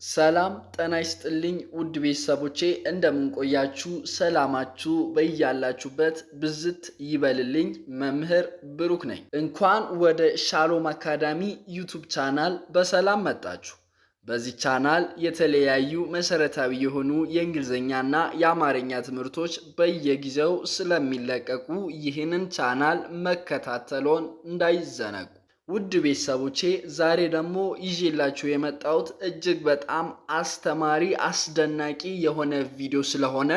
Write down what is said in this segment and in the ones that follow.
ሰላም ጤና ይስጥልኝ ውድ ቤተሰቦቼ እንደምን ቆያችሁ? ሰላማችሁ በያላችሁበት ብዝት ይበልልኝ። መምህር ብሩክ ነኝ። እንኳን ወደ ሻሎም አካዳሚ ዩቲዩብ ቻናል በሰላም መጣችሁ። በዚህ ቻናል የተለያዩ መሰረታዊ የሆኑ የእንግሊዝኛና የአማርኛ ትምህርቶች በየጊዜው ስለሚለቀቁ ይህንን ቻናል መከታተሎን እንዳይዘነጉ። ውድ ቤተሰቦቼ ዛሬ ደግሞ ይዤላችሁ የመጣሁት እጅግ በጣም አስተማሪ አስደናቂ የሆነ ቪዲዮ ስለሆነ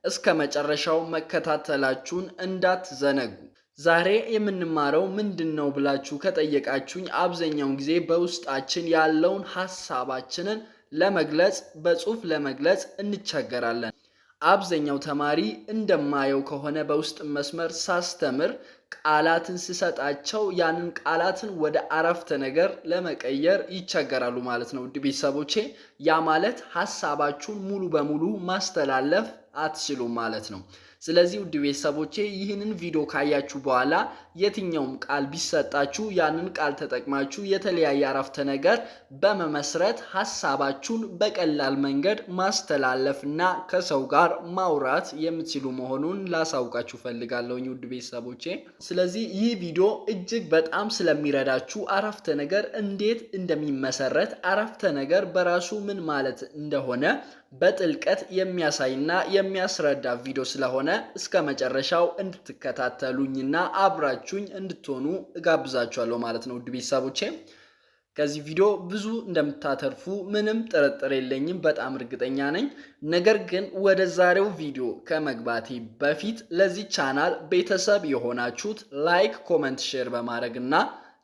እስከ መጨረሻው መከታተላችሁን እንዳትዘነጉ። ዛሬ የምንማረው ምንድነው ብላችሁ ከጠየቃችሁኝ አብዛኛውን ጊዜ በውስጣችን ያለውን ሐሳባችንን ለመግለጽ በጽሁፍ ለመግለጽ እንቸገራለን። አብዛኛው ተማሪ እንደማየው ከሆነ በውስጥ መስመር ሳስተምር ቃላትን ስሰጣቸው ያንን ቃላትን ወደ አረፍተ ነገር ለመቀየር ይቸገራሉ ማለት ነው። ውድ ቤተሰቦቼ ያ ማለት ሐሳባችሁን ሙሉ በሙሉ ማስተላለፍ አትችሉም ማለት ነው። ስለዚህ ውድ ቤተሰቦቼ ይህንን ቪዲዮ ካያችሁ በኋላ የትኛውም ቃል ቢሰጣችሁ ያንን ቃል ተጠቅማችሁ የተለያየ አረፍተ ነገር በመመስረት ሐሳባችሁን በቀላል መንገድ ማስተላለፍና ከሰው ጋር ማውራት የምትችሉ መሆኑን ላሳውቃችሁ ፈልጋለሁ ውድ ቤተሰቦቼ። ስለዚህ ይህ ቪዲዮ እጅግ በጣም ስለሚረዳችሁ አረፍተ ነገር እንዴት እንደሚመሰረት አረፍተ ነገር በራሱ ምን ማለት እንደሆነ በጥልቀት የሚያሳይና የሚያስረዳ ቪዲዮ ስለሆነ እስከ መጨረሻው እንድትከታተሉኝና አብራችሁኝ እንድትሆኑ እጋብዛችኋለሁ ማለት ነው ውድ ቤተሰቦቼ። ከዚህ ቪዲዮ ብዙ እንደምታተርፉ ምንም ጥርጥር የለኝም፣ በጣም እርግጠኛ ነኝ። ነገር ግን ወደ ዛሬው ቪዲዮ ከመግባቴ በፊት ለዚህ ቻናል ቤተሰብ የሆናችሁት ላይክ፣ ኮሜንት፣ ሼር በማድረግና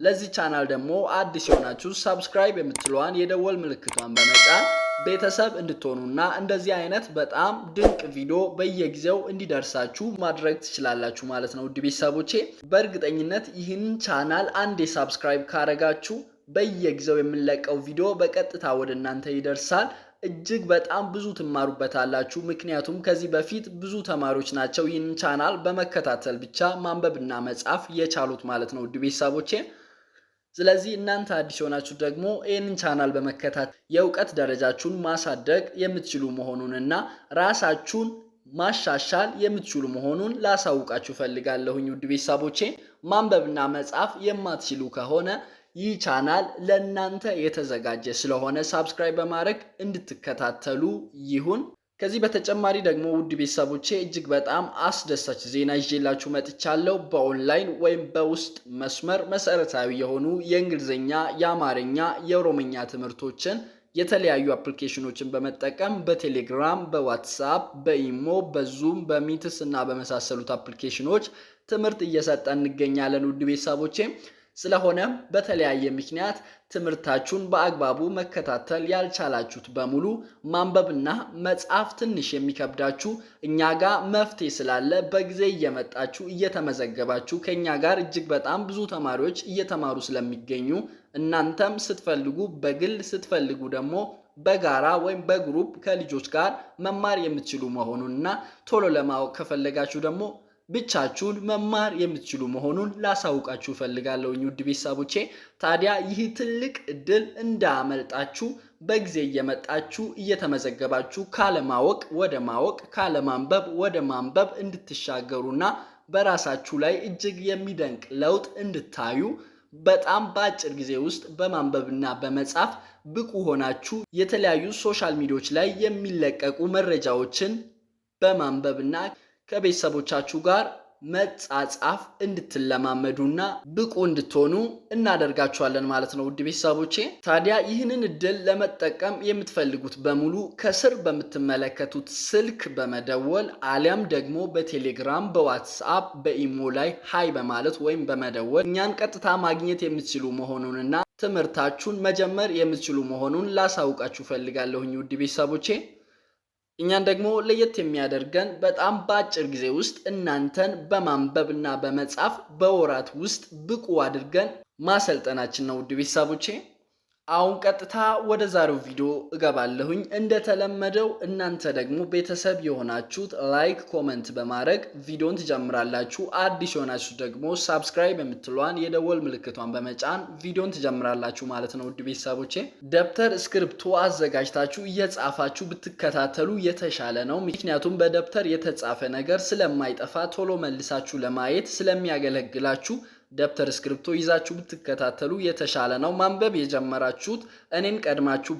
ለዚህ ቻናል ደግሞ አዲስ የሆናችሁ ሰብስክራይብ የምትለዋን የደወል ምልክቷን በመጫን ቤተሰብ እንድትሆኑና እንደዚህ አይነት በጣም ድንቅ ቪዲዮ በየጊዜው እንዲደርሳችሁ ማድረግ ትችላላችሁ ማለት ነው ውድ ቤተሰቦቼ። በእርግጠኝነት ይህንን ቻናል አንዴ ሰብስክራይብ ካረጋችሁ በየጊዜው የምንለቀው ቪዲዮ በቀጥታ ወደ እናንተ ይደርሳል። እጅግ በጣም ብዙ ትማሩበታላችሁ። ምክንያቱም ከዚህ በፊት ብዙ ተማሪዎች ናቸው ይህንን ቻናል በመከታተል ብቻ ማንበብና መጻፍ የቻሉት ማለት ነው ውድ ቤተሰቦቼ። ስለዚህ እናንተ አዲስ ሆናችሁ ደግሞ ይህንን ቻናል በመከታተል የእውቀት ደረጃችሁን ማሳደግ የምትችሉ መሆኑንና ራሳችሁን ማሻሻል የምትችሉ መሆኑን ላሳውቃችሁ ፈልጋለሁኝ ውድ ቤተሰቦቼ። ማንበብና መጻፍ የማትችሉ ከሆነ ይህ ቻናል ለእናንተ የተዘጋጀ ስለሆነ ሰብስክራይብ በማድረግ እንድትከታተሉ ይሁን። ከዚህ በተጨማሪ ደግሞ ውድ ቤተሰቦቼ እጅግ በጣም አስደሳች ዜና ይዤላችሁ መጥቻለሁ። በኦንላይን ወይም በውስጥ መስመር መሰረታዊ የሆኑ የእንግሊዝኛ፣ የአማርኛ፣ የኦሮምኛ ትምህርቶችን የተለያዩ አፕሊኬሽኖችን በመጠቀም በቴሌግራም፣ በዋትስአፕ፣ በኢሞ፣ በዙም፣ በሚትስ እና በመሳሰሉት አፕሊኬሽኖች ትምህርት እየሰጠን እንገኛለን ውድ ቤተሰቦቼ። ስለሆነም በተለያየ ምክንያት ትምህርታችሁን በአግባቡ መከታተል ያልቻላችሁት በሙሉ ማንበብና መጻፍ ትንሽ የሚከብዳችሁ እኛ ጋር መፍትሄ ስላለ በጊዜ እየመጣችሁ እየተመዘገባችሁ ከኛ ጋር እጅግ በጣም ብዙ ተማሪዎች እየተማሩ ስለሚገኙ እናንተም ስትፈልጉ በግል ስትፈልጉ ደግሞ በጋራ ወይም በግሩፕ ከልጆች ጋር መማር የምትችሉ መሆኑንና ቶሎ ለማወቅ ከፈለጋችሁ ደግሞ ብቻችሁን መማር የምትችሉ መሆኑን ላሳውቃችሁ ፈልጋለሁ ውድ ቤተሰቦቼ። ታዲያ ይህ ትልቅ እድል እንዳያመልጣችሁ በጊዜ እየመጣችሁ እየተመዘገባችሁ ካለማወቅ ወደ ማወቅ ካለማንበብ ወደ ማንበብ እንድትሻገሩና በራሳችሁ ላይ እጅግ የሚደንቅ ለውጥ እንድታዩ በጣም በአጭር ጊዜ ውስጥ በማንበብና በመጻፍ ብቁ ሆናችሁ የተለያዩ ሶሻል ሚዲያዎች ላይ የሚለቀቁ መረጃዎችን በማንበብና ከቤተሰቦቻችሁ ጋር መጻጻፍ እንድትለማመዱና ብቁ እንድትሆኑ እናደርጋችኋለን ማለት ነው ውድ ቤተሰቦቼ። ታዲያ ይህንን እድል ለመጠቀም የምትፈልጉት በሙሉ ከስር በምትመለከቱት ስልክ በመደወል አሊያም ደግሞ በቴሌግራም፣ በዋትስአፕ፣ በኢሞ ላይ ሃይ በማለት ወይም በመደወል እኛን ቀጥታ ማግኘት የምትችሉ መሆኑንና ትምህርታችሁን መጀመር የምትችሉ መሆኑን ላሳውቃችሁ ፈልጋለሁ ውድ ቤተሰቦቼ። እኛን ደግሞ ለየት የሚያደርገን በጣም በአጭር ጊዜ ውስጥ እናንተን በማንበብና በመጻፍ በወራት ውስጥ ብቁ አድርገን ማሰልጠናችን ነው ውድ ቤተሰቦቼ። አሁን ቀጥታ ወደ ዛሬው ቪዲዮ እገባለሁኝ። እንደተለመደው እናንተ ደግሞ ቤተሰብ የሆናችሁት ላይክ፣ ኮመንት በማድረግ ቪዲዮን ትጀምራላችሁ። አዲስ የሆናችሁ ደግሞ ሳብስክራይብ የምትሏን የደወል ምልክቷን በመጫን ቪዲዮን ትጀምራላችሁ ማለት ነው። ውድ ቤተሰቦቼ ደብተር እስክሪብቶ አዘጋጅታችሁ እየጻፋችሁ ብትከታተሉ የተሻለ ነው። ምክንያቱም በደብተር የተጻፈ ነገር ስለማይጠፋ ቶሎ መልሳችሁ ለማየት ስለሚያገለግላችሁ ደብተር እስክሪብቶ ይዛችሁ ብትከታተሉ የተሻለ ነው። ማንበብ የጀመራችሁት እኔን ቀድማችሁ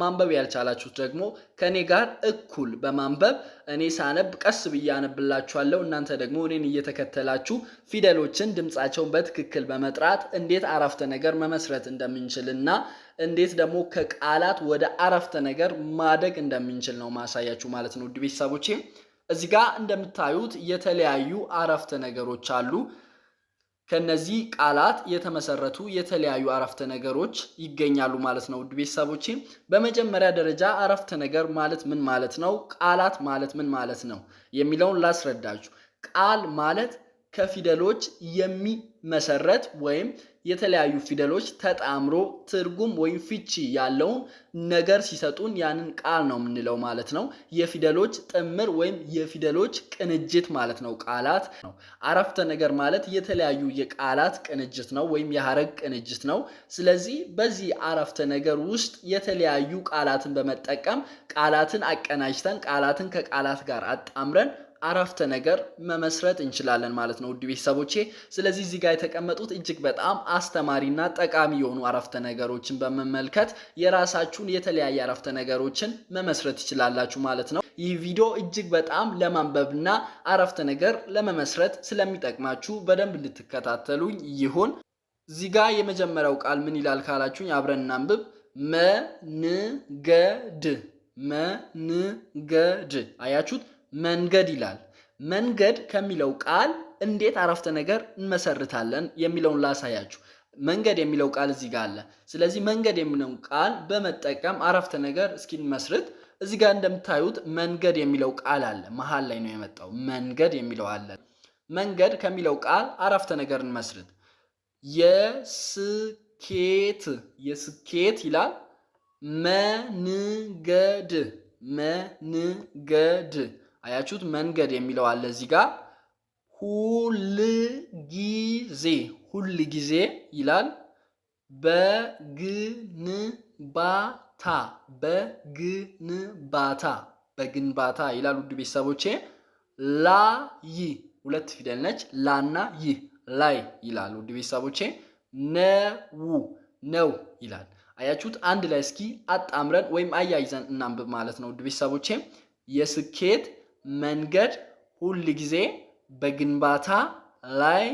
ማንበብ ያልቻላችሁት ደግሞ ከኔ ጋር እኩል በማንበብ እኔ ሳነብ ቀስ ብዬ አነብላችኋለሁ። እናንተ ደግሞ እኔን እየተከተላችሁ ፊደሎችን ድምጻቸውን በትክክል በመጥራት እንዴት አረፍተ ነገር መመስረት እንደምንችልና እንዴት ደግሞ ከቃላት ወደ አረፍተ ነገር ማደግ እንደምንችል ነው ማሳያችሁ ማለት ነው። ውድ ቤተሰቦቼ እዚህ ጋር እንደምታዩት የተለያዩ አረፍተ ነገሮች አሉ። ከነዚህ ቃላት የተመሰረቱ የተለያዩ አረፍተ ነገሮች ይገኛሉ ማለት ነው። ውድ ቤተሰቦቼ በመጀመሪያ ደረጃ አረፍተ ነገር ማለት ምን ማለት ነው፣ ቃላት ማለት ምን ማለት ነው የሚለውን ላስረዳችሁ። ቃል ማለት ከፊደሎች የሚመሰረት ወይም የተለያዩ ፊደሎች ተጣምሮ ትርጉም ወይም ፍቺ ያለውን ነገር ሲሰጡን ያንን ቃል ነው የምንለው ማለት ነው። የፊደሎች ጥምር ወይም የፊደሎች ቅንጅት ማለት ነው ቃላት ነው። አረፍተ ነገር ማለት የተለያዩ የቃላት ቅንጅት ነው ወይም የሐረግ ቅንጅት ነው። ስለዚህ በዚህ አረፍተ ነገር ውስጥ የተለያዩ ቃላትን በመጠቀም ቃላትን አቀናጅተን ቃላትን ከቃላት ጋር አጣምረን አረፍተ ነገር መመስረት እንችላለን ማለት ነው። ውድ ቤተሰቦቼ ስለዚህ እዚህ ጋር የተቀመጡት እጅግ በጣም አስተማሪና ጠቃሚ የሆኑ አረፍተ ነገሮችን በመመልከት የራሳችሁን የተለያየ አረፍተ ነገሮችን መመስረት ትችላላችሁ ማለት ነው። ይህ ቪዲዮ እጅግ በጣም ለማንበብና አረፍተ ነገር ለመመስረት ስለሚጠቅማችሁ በደንብ እንድትከታተሉኝ ይሁን። እዚህ ጋር የመጀመሪያው ቃል ምን ይላል ካላችሁኝ አብረን እናንብብ። መንገድ። መንገድ አያችሁት? መንገድ ይላል። መንገድ ከሚለው ቃል እንዴት አረፍተ ነገር እንመሰርታለን የሚለውን ላሳያችሁ። መንገድ የሚለው ቃል እዚህ ጋር አለ። ስለዚህ መንገድ የሚለውን ቃል በመጠቀም አረፍተ ነገር እስኪ እንመስርት። እዚህ ጋር እንደምታዩት መንገድ የሚለው ቃል አለ። መሃል ላይ ነው የመጣው። መንገድ የሚለው አለ። መንገድ ከሚለው ቃል አረፍተ ነገር እንመስርት። የስኬት ይላል። መንገድ። አያችሁት? መንገድ የሚለው አለ እዚህ ጋር። ሁል ጊዜ ይላል። በግንባታ ይላል። ውድ ቤተሰቦቼ ላይ ሁለት ፊደል ነች። ላና ይህ ላይ ይላል። ውድ ቤተሰቦቼ ነው ይላል። አያችሁት? አንድ ላይ እስኪ አጣምረን ወይም አያይዘን እናንብብ ማለት ነው። ውድ ቤተሰቦቼ የስኬት መንገድ ሁል ጊዜ በግንባታ ላይ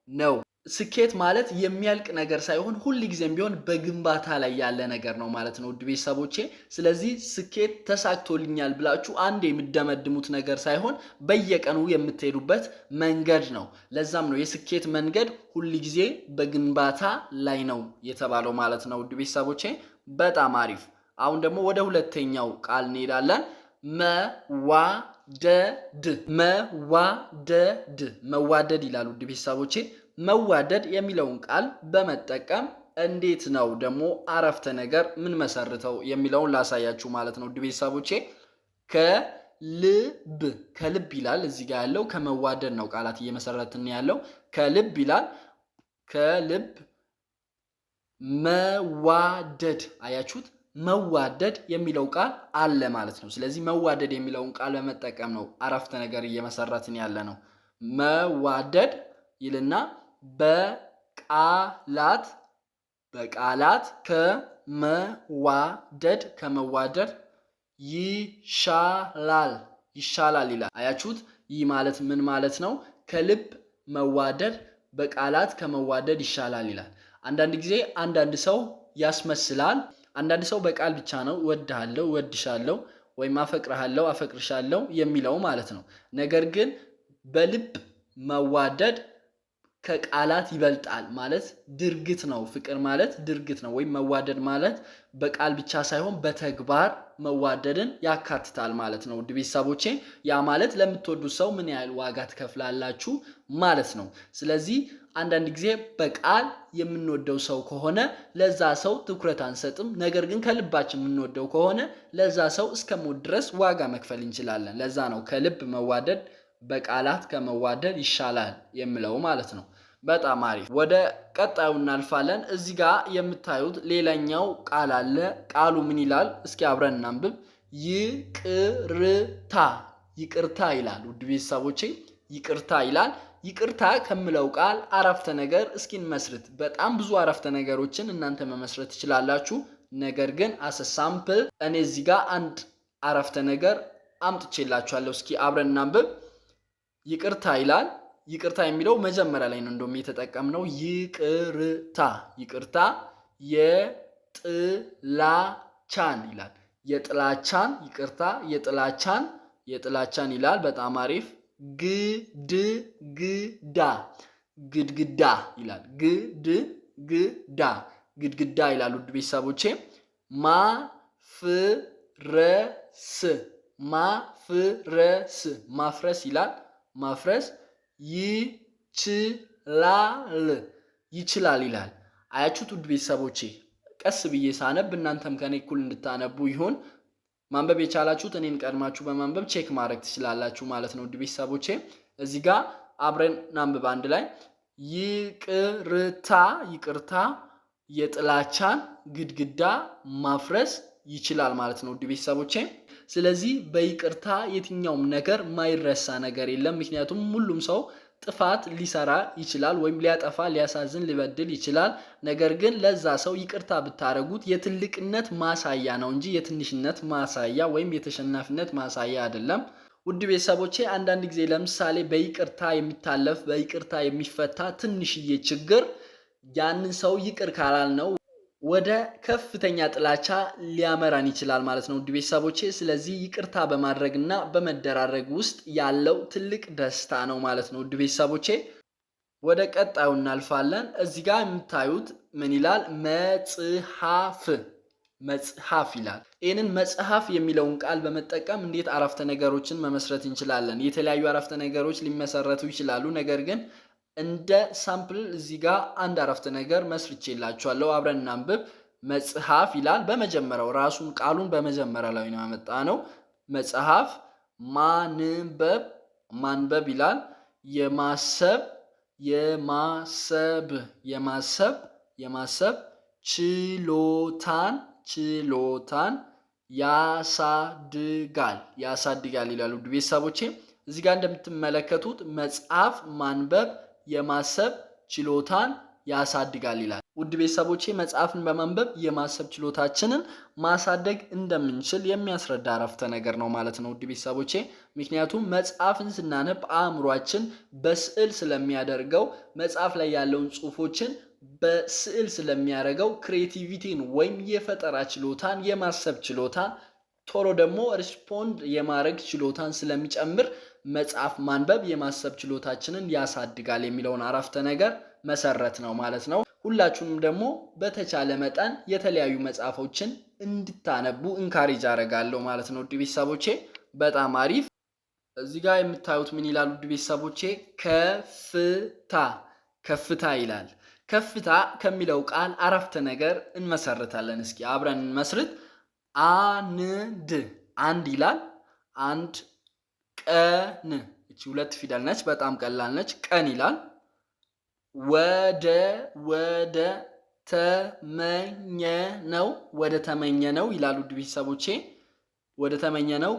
ነው። ስኬት ማለት የሚያልቅ ነገር ሳይሆን ሁል ጊዜም ቢሆን በግንባታ ላይ ያለ ነገር ነው ማለት ነው። ውድ ቤተሰቦቼ ስለዚህ ስኬት ተሳክቶልኛል ብላችሁ አንድ የምትደመድሙት ነገር ሳይሆን በየቀኑ የምትሄዱበት መንገድ ነው። ለዛም ነው የስኬት መንገድ ሁል ጊዜ በግንባታ ላይ ነው የተባለው ማለት ነው። ውድ ቤተሰቦቼ በጣም አሪፍ። አሁን ደግሞ ወደ ሁለተኛው ቃል እንሄዳለን። መዋደድ ይላል። ውድ ቤተሰቦቼ መዋደድ የሚለውን ቃል በመጠቀም እንዴት ነው ደግሞ አረፍተ ነገር ምን መሰርተው የሚለውን ላሳያችሁ ማለት ነው። ውድ ቤተሰቦቼ ከልብ ይላል። እዚህ ጋር ያለው ከመዋደድ ነው ቃላት እየመሰረትን ያለው። ከልብ ይላል። ከልብ መዋደድ። አያችሁት? መዋደድ የሚለው ቃል አለ ማለት ነው። ስለዚህ መዋደድ የሚለውን ቃል በመጠቀም ነው አረፍተ ነገር እየመሰረትን ያለ ነው። መዋደድ ይልና በቃላት ከመዋደድ ይሻላል ይላል። አያችሁት? ይህ ማለት ምን ማለት ነው? ከልብ መዋደድ በቃላት ከመዋደድ ይሻላል ይላል። አንዳንድ ጊዜ አንዳንድ ሰው ያስመስላል። አንዳንድ ሰው በቃል ብቻ ነው እወድሃለሁ፣ እወድሻለሁ ወይም አፈቅርሃለሁ፣ አፈቅርሻለሁ የሚለው ማለት ነው። ነገር ግን በልብ መዋደድ ከቃላት ይበልጣል ማለት ድርግት ነው። ፍቅር ማለት ድርግት ነው ወይም መዋደድ ማለት በቃል ብቻ ሳይሆን በተግባር መዋደድን ያካትታል ማለት ነው። ውድ ቤተሰቦቼ ያ ማለት ለምትወዱት ሰው ምን ያህል ዋጋ ትከፍላላችሁ ማለት ነው። ስለዚህ አንዳንድ ጊዜ በቃል የምንወደው ሰው ከሆነ ለዛ ሰው ትኩረት አንሰጥም። ነገር ግን ከልባችን የምንወደው ከሆነ ለዛ ሰው እስከ ሞት ድረስ ዋጋ መክፈል እንችላለን። ለዛ ነው ከልብ መዋደድ በቃላት ከመዋደድ ይሻላል የምለው ማለት ነው። በጣም አሪፍ። ወደ ቀጣዩ እናልፋለን። እዚህ ጋር የምታዩት ሌላኛው ቃል አለ። ቃሉ ምን ይላል? እስኪ አብረን እናንብብ። ይቅርታ ይቅርታ ይላል። ውድ ቤተሰቦቼ ይቅርታ ይላል። ይቅርታ ከምለው ቃል አረፍተ ነገር እስኪ እንመስርት። በጣም ብዙ አረፍተ ነገሮችን እናንተ መመስረት ትችላላችሁ። ነገር ግን አሰ ሳምፕል እኔ እዚህ ጋር አንድ አረፍተ ነገር አምጥቼላችኋለሁ። እስኪ አብረን እናንብብ። ይቅርታ ይላል። ይቅርታ የሚለው መጀመሪያ ላይ ነው እንደውም የተጠቀምነው። ይቅርታ ይቅርታ የጥላቻን ይላል። የጥላቻን ይቅርታ የጥላቻን ይላል። በጣም አሪፍ። ግድግዳ ግድግዳ ይላል። ግድግዳ ይላል። ውድ ቤተሰቦቼ ማፍረስ ይላል። ማፍረስ ይችላል ይላል። አያችሁት ውድ ቤተሰቦቼ? ቀስ ብዬ ሳነብ እናንተም ከኔ እኩል እንድታነቡ ይሁን። ማንበብ የቻላችሁት እኔን ቀድማችሁ በማንበብ ቼክ ማድረግ ትችላላችሁ ማለት ነው። ውድ ቤተሰቦቼ እዚህ ጋር አብረን እናንብብ አንድ ላይ። ይቅርታ የጥላቻን ግድግዳ ማፍረስ ይችላል ማለት ነው። ውድ ቤተሰቦቼ ስለዚህ በይቅርታ የትኛውም ነገር ማይረሳ ነገር የለም። ምክንያቱም ሁሉም ሰው ጥፋት ሊሰራ ይችላል ወይም ሊያጠፋ፣ ሊያሳዝን፣ ሊበድል ይችላል። ነገር ግን ለዛ ሰው ይቅርታ ብታረጉት የትልቅነት ማሳያ ነው እንጂ የትንሽነት ማሳያ ወይም የተሸናፊነት ማሳያ አይደለም። ውድ ቤተሰቦቼ አንዳንድ ጊዜ ለምሳሌ በይቅርታ የሚታለፍ በይቅርታ የሚፈታ ትንሽዬ ችግር ያንን ሰው ይቅር ካላልነው ወደ ከፍተኛ ጥላቻ ሊያመራን ይችላል ማለት ነው። ውድ ቤተሰቦቼ ስለዚህ ይቅርታ በማድረግና በመደራረግ ውስጥ ያለው ትልቅ ደስታ ነው ማለት ነው። ውድ ቤተሰቦቼ ወደ ቀጣዩ እናልፋለን። እዚህ ጋር የምታዩት ምን ይላል? መጽሐፍ ይላል። ይህንን መጽሐፍ የሚለውን ቃል በመጠቀም እንዴት አረፍተ ነገሮችን መመስረት እንችላለን? የተለያዩ አረፍተ ነገሮች ሊመሰረቱ ይችላሉ። ነገር ግን እንደ ሳምፕል እዚህ ጋር አንድ አረፍተ ነገር መስርቼላችኋለሁ። አብረን እናንብብ። መጽሐፍ ይላል። በመጀመሪያው ራሱን ቃሉን በመጀመሪያ ላይ ነው ያመጣነው። መጽሐፍ ማንበብ ይላል። የማሰብ ችሎታን ያሳድጋል ይላል። ውድ ቤተሰቦቼ እዚህ ጋር እንደምትመለከቱት መጽሐፍ ማንበብ የማሰብ ችሎታን ያሳድጋል ይላል። ውድ ቤተሰቦቼ መጽሐፍን በማንበብ የማሰብ ችሎታችንን ማሳደግ እንደምንችል የሚያስረዳ አረፍተ ነገር ነው ማለት ነው። ውድ ቤተሰቦቼ ምክንያቱም መጽሐፍን ስናነብ አእምሯችን በስዕል ስለሚያደርገው መጽሐፍ ላይ ያለውን ጽሑፎችን በስዕል ስለሚያደርገው ክሬቲቪቲን ወይም የፈጠራ ችሎታን የማሰብ ችሎታን ቶሎ ደግሞ ሪስፖንድ የማድረግ ችሎታን ስለሚጨምር መጽሐፍ ማንበብ የማሰብ ችሎታችንን ያሳድጋል የሚለውን አረፍተ ነገር መሰረት ነው ማለት ነው። ሁላችሁንም ደግሞ በተቻለ መጠን የተለያዩ መጽሐፎችን እንድታነቡ እንካሬጅ አደርጋለሁ ማለት ነው። ውድ ቤተሰቦቼ በጣም አሪፍ። እዚህ ጋር የምታዩት ምን ይላል? ውድ ቤተሰቦቼ ከፍታ ይላል። ከፍታ ከሚለው ቃል አረፍተ ነገር እንመሰርታለን። እስኪ አብረን እንመስርት። አንድ ይላል። አንድ ቀን፣ እቺ ሁለት ፊደል ነች፣ በጣም ቀላል ነች። ቀን ይላል። ወደ ተመኘነው ይላል። ውድ ቤተሰቦቼ ወደ ተመኘነው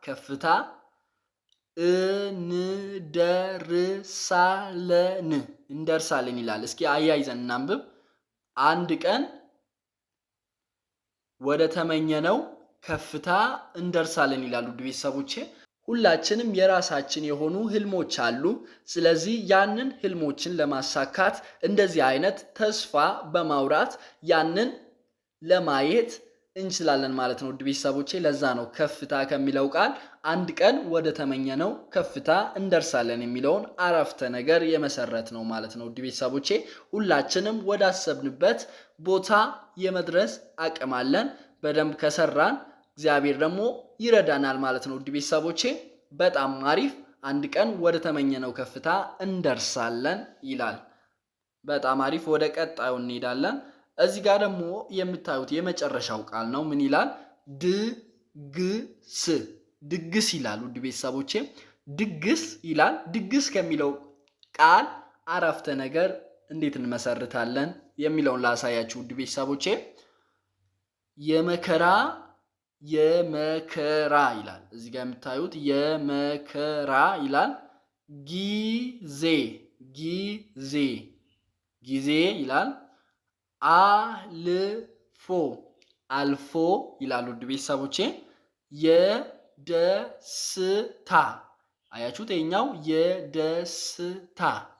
ከፍታ እንደርሳለን ይላል። እስኪ አያይዘን እናንብብ። አንድ ቀን ወደ ተመኘነው ከፍታ እንደርሳለን ይላል። ውድ ቤተሰቦቼ ሁላችንም የራሳችን የሆኑ ህልሞች አሉ። ስለዚህ ያንን ህልሞችን ለማሳካት እንደዚህ አይነት ተስፋ በማውራት ያንን ለማየት እንችላለን ማለት ነው። ውድ ቤተሰቦቼ ለዛ ነው ከፍታ ከሚለው ቃል አንድ ቀን ወደ ተመኘነው ከፍታ እንደርሳለን የሚለውን አረፍተ ነገር የመሰረት ነው ማለት ነው። ውድ ቤተሰቦቼ ሁላችንም ወዳሰብንበት ቦታ የመድረስ አቅም አለን። በደንብ ከሰራን እግዚአብሔር ደግሞ ይረዳናል ማለት ነው። ውድ ቤተሰቦቼ በጣም አሪፍ። አንድ ቀን ወደ ተመኘነው ከፍታ እንደርሳለን ይላል። በጣም አሪፍ። ወደ ቀጣዩ እንሄዳለን። እዚህ ጋር ደግሞ የምታዩት የመጨረሻው ቃል ነው። ምን ይላል? ድግስ። ድግስ ይላል። ውድ ቤተሰቦቼ ድግስ ይላል። ድግስ ከሚለው ቃል አረፍተ ነገር እንዴት እንመሰርታለን የሚለውን ላሳያችሁ። ውድ ቤተሰቦቼ የመከራ ይላል። እዚህ ጋር የምታዩት የመከራ ይላል። ጊዜ ይላል። አልፎ ይላል። ውድ ቤተሰቦቼ የደስታ አያችሁት? ይኸኛው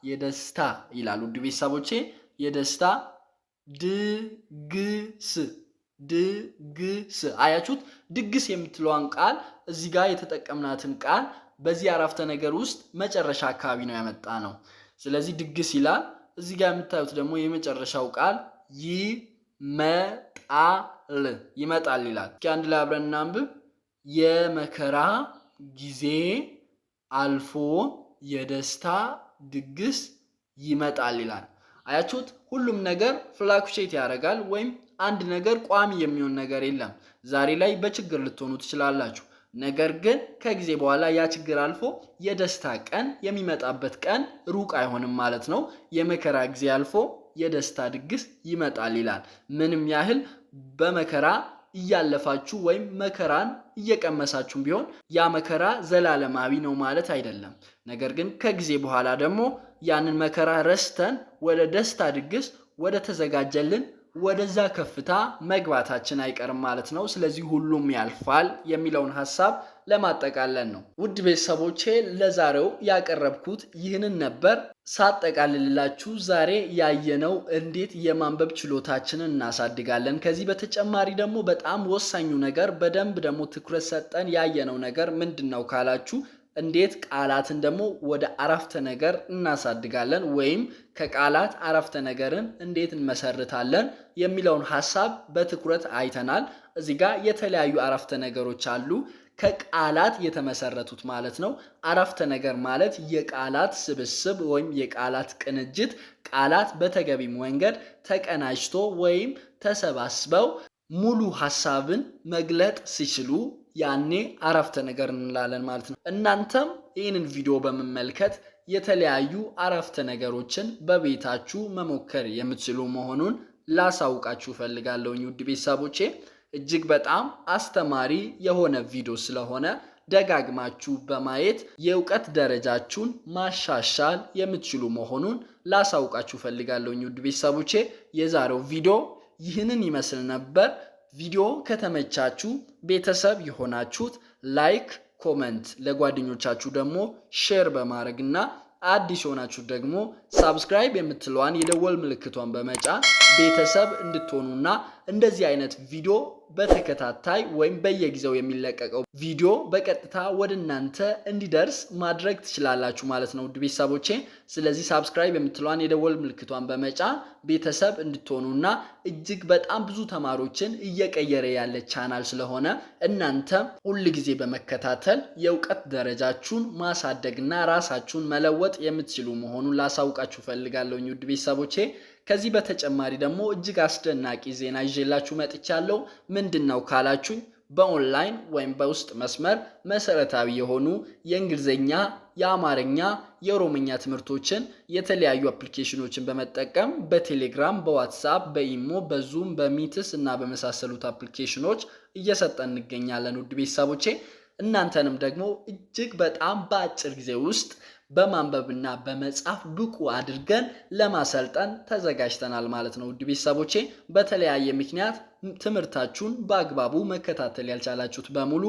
የደስታ ይላል። ውድ ቤተሰቦቼ የደስታ ድግስ አያችሁት? ድግስ የምትለዋን ቃል እዚህ ጋር የተጠቀምናትን ቃል በዚህ አረፍተ ነገር ውስጥ መጨረሻ አካባቢ ነው ያመጣ ነው። ስለዚህ ድግስ ይላል። እዚህ ጋር የምታዩት ደግሞ የመጨረሻው ቃል ይመጣል ይላል። እስኪ አንድ ላይ አብረን እናንብብ። የመከራ ጊዜ አልፎ የደስታ ድግስ ይመጣል ይላል። አያችሁት? ሁሉም ነገር ፍላክቹዌት ያደርጋል ወይም አንድ ነገር ቋሚ የሚሆን ነገር የለም። ዛሬ ላይ በችግር ልትሆኑ ትችላላችሁ። ነገር ግን ከጊዜ በኋላ ያ ችግር አልፎ የደስታ ቀን የሚመጣበት ቀን ሩቅ አይሆንም ማለት ነው። የመከራ ጊዜ አልፎ የደስታ ድግስ ይመጣል ይላል። ምንም ያህል በመከራ እያለፋችሁ ወይም መከራን እየቀመሳችሁም ቢሆን ያ መከራ ዘላለማዊ ነው ማለት አይደለም። ነገር ግን ከጊዜ በኋላ ደግሞ ያንን መከራ ረስተን ወደ ደስታ ድግስ ወደ ተዘጋጀልን ወደዛ ከፍታ መግባታችን አይቀርም ማለት ነው። ስለዚህ ሁሉም ያልፋል የሚለውን ሐሳብ ለማጠቃለል ነው። ውድ ቤተሰቦቼ ለዛሬው ያቀረብኩት ይህንን ነበር። ሳጠቃልላችሁ ዛሬ ያየነው እንዴት የማንበብ ችሎታችንን እናሳድጋለን። ከዚህ በተጨማሪ ደግሞ በጣም ወሳኙ ነገር በደንብ ደግሞ ትኩረት ሰጠን ያየነው ነገር ምንድነው ካላችሁ እንዴት ቃላትን ደግሞ ወደ አረፍተ ነገር እናሳድጋለን ወይም ከቃላት አረፍተ ነገርን እንዴት እንመሰርታለን የሚለውን ሐሳብ በትኩረት አይተናል። እዚህ ጋር የተለያዩ አረፍተ ነገሮች አሉ ከቃላት የተመሰረቱት ማለት ነው። አረፍተ ነገር ማለት የቃላት ስብስብ ወይም የቃላት ቅንጅት፣ ቃላት በተገቢ መንገድ ተቀናጅቶ ወይም ተሰባስበው ሙሉ ሐሳብን መግለጥ ሲችሉ ያኔ አረፍተ ነገር እንላለን ማለት ነው። እናንተም ይህንን ቪዲዮ በመመልከት የተለያዩ አረፍተ ነገሮችን በቤታችሁ መሞከር የምትችሉ መሆኑን ላሳውቃችሁ ፈልጋለሁ። ውድ ቤተሰቦቼ እጅግ በጣም አስተማሪ የሆነ ቪዲዮ ስለሆነ ደጋግማችሁ በማየት የእውቀት ደረጃችሁን ማሻሻል የምትችሉ መሆኑን ላሳውቃችሁ ፈልጋለሁ። ውድ ቤተሰቦቼ የዛሬው ቪዲዮ ይህንን ይመስል ነበር። ቪዲዮ ከተመቻችሁ ቤተሰብ የሆናችሁት ላይክ፣ ኮመንት ለጓደኞቻችሁ ደግሞ ሼር በማድረግና አዲስ የሆናችሁ ደግሞ ሳብስክራይብ የምትለዋን የደወል ምልክቷን በመጫን ቤተሰብ እንድትሆኑና እንደዚህ አይነት ቪዲዮ በተከታታይ ወይም በየጊዜው የሚለቀቀው ቪዲዮ በቀጥታ ወደ እናንተ እንዲደርስ ማድረግ ትችላላችሁ ማለት ነው ውድ ቤተሰቦቼ። ስለዚህ ሳብስክራይብ የምትለዋን የደወል ምልክቷን በመጫን ቤተሰብ እንድትሆኑና እጅግ በጣም ብዙ ተማሪዎችን እየቀየረ ያለ ቻናል ስለሆነ እናንተ ሁል ጊዜ በመከታተል የእውቀት ደረጃችሁን ማሳደግና ራሳችሁን መለወጥ የምትችሉ መሆኑን ላሳውቃችሁ ፈልጋለሁ ውድ ቤተሰቦቼ። ከዚህ በተጨማሪ ደግሞ እጅግ አስደናቂ ዜና ይዤላችሁ መጥቻለሁ። ምንድነው ካላችሁ በኦንላይን ወይም በውስጥ መስመር መሰረታዊ የሆኑ የእንግሊዘኛ፣ የአማርኛ፣ የኦሮምኛ ትምህርቶችን የተለያዩ አፕሊኬሽኖችን በመጠቀም በቴሌግራም፣ በዋትስአፕ፣ በኢሞ፣ በዙም፣ በሚትስ እና በመሳሰሉት አፕሊኬሽኖች እየሰጠን እንገኛለን ውድ ቤተሰቦቼ። እናንተንም ደግሞ እጅግ በጣም በአጭር ጊዜ ውስጥ በማንበብና በመጻፍ ብቁ አድርገን ለማሰልጠን ተዘጋጅተናል ማለት ነው። ውድ ቤተሰቦቼ በተለያየ ምክንያት ትምህርታችሁን በአግባቡ መከታተል ያልቻላችሁት በሙሉ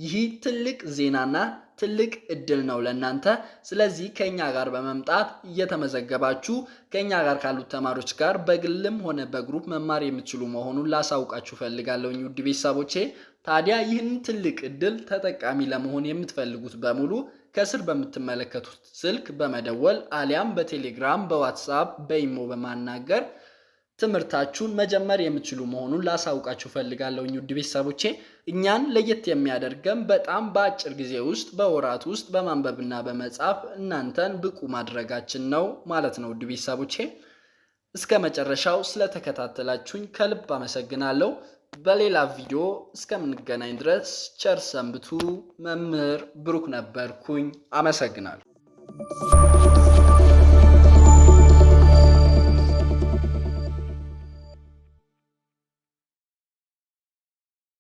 ይህ ትልቅ ዜናና ትልቅ እድል ነው ለእናንተ። ስለዚህ ከኛ ጋር በመምጣት እየተመዘገባችሁ ከኛ ጋር ካሉት ተማሪዎች ጋር በግልም ሆነ በግሩፕ መማር የምትችሉ መሆኑን ላሳውቃችሁ ፈልጋለሁ። ውድ ቤተሰቦቼ ታዲያ ይህን ትልቅ እድል ተጠቃሚ ለመሆን የምትፈልጉት በሙሉ ከስር በምትመለከቱት ስልክ በመደወል አሊያም በቴሌግራም፣ በዋትስአፕ፣ በኢሞ በማናገር ትምህርታችሁን መጀመር የምትችሉ መሆኑን ላሳውቃችሁ ፈልጋለሁ። ውድ ቤተሰቦቼ እኛን ለየት የሚያደርገን በጣም በአጭር ጊዜ ውስጥ በወራት ውስጥ በማንበብና በመጻፍ እናንተን ብቁ ማድረጋችን ነው ማለት ነው። ውድ ቤተሰቦቼ እስከ መጨረሻው ስለተከታተላችሁኝ ከልብ አመሰግናለሁ። በሌላ ቪዲዮ እስከምንገናኝ ድረስ ቸር ሰንብቱ። መምህር ብሩክ ነበርኩኝ። አመሰግናለሁ።